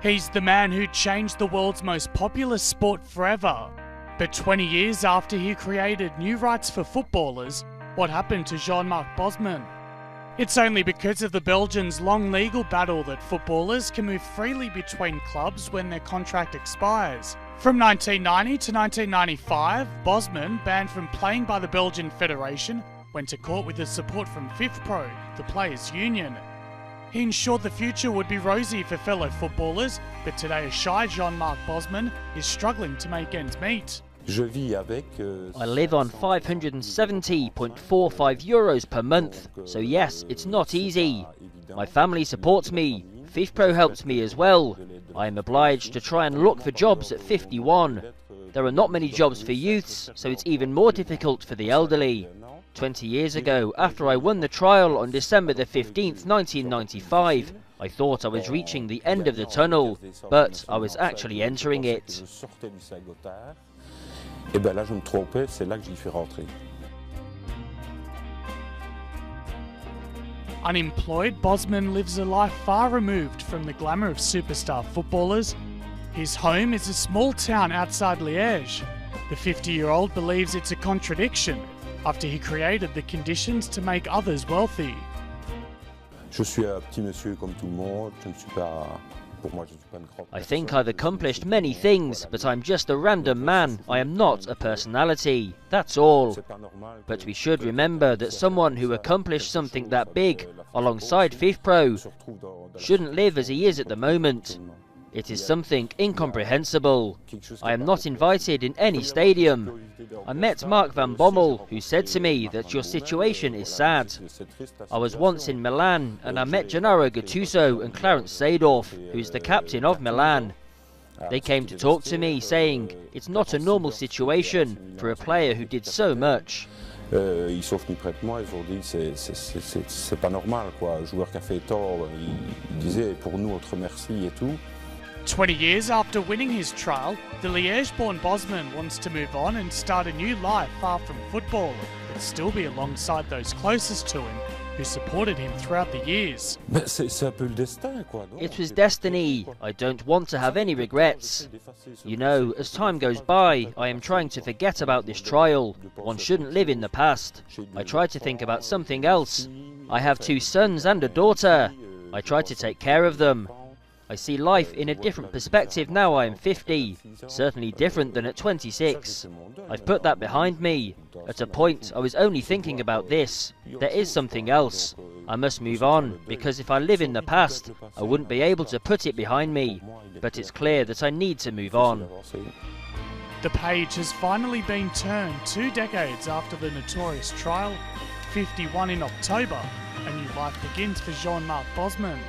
He's the man who changed the world's most popular sport forever. But 20 years after he created new rights for footballers, what happened to Jean-Marc Bosman? It's only because of the Belgians' long legal battle that footballers can move freely between clubs when their contract expires. From 1990 to 1995, Bosman, banned from playing by the Belgian Federation, went to court with the support from FIFPro, the players' union. He ensured the future would be rosy for fellow footballers, but today a shy Jean-Marc Bosman is struggling to make ends meet. I live on €570.45 per month, so yes, it's not easy. My family supports me, FIFPro helps me as well. I am obliged to try and look for jobs at 51. There are not many jobs for youths, so it's even more difficult for the elderly. 20 years ago, after I won the trial on December the 15th, 1995, I thought I was reaching the end of the tunnel, but I was actually entering it. Unemployed, Bosman lives a life far removed from the glamour of superstar footballers. His home is a small town outside Liège. The 50-year-old believes it's a contradiction after he created the conditions to make others wealthy. I think I've accomplished many things, but I'm just a random man. I am not a personality, that's all. But we should remember that someone who accomplished something that big, alongside FIFPro, shouldn't live as he is at the moment. It is something incomprehensible. I am not invited in any stadium. I met Mark van Bommel, who said to me that your situation is sad. I was once in Milan and I met Gennaro Gattuso and Clarence Seedorf, who's the captain of Milan. They came to talk to me saying it's not a normal situation for a player who did so much. Ils sont venus près de moi, ils ont dit c'est pas normal quoi, un joueur qui a fait tort, il disait pour nous on te remercie et tout. 20 years after winning his trial, the Liège-born Bosman wants to move on and start a new life far from football, but still be alongside those closest to him who supported him throughout the years. It was destiny. I don't want to have any regrets. You know, as time goes by, I am trying to forget about this trial. One shouldn't live in the past. I try to think about something else. I have 2 sons and a daughter. I try to take care of them. I see life in a different perspective now I am 50, certainly different than at 26. I've put that behind me. At a point I was only thinking about this. There is something else. I must move on, because if I live in the past, I wouldn't be able to put it behind me. But it's clear that I need to move on. The page has finally been turned 2 decades after the notorious trial. 51 in October, a new life begins for Jean-Marc Bosman.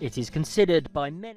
It is considered by many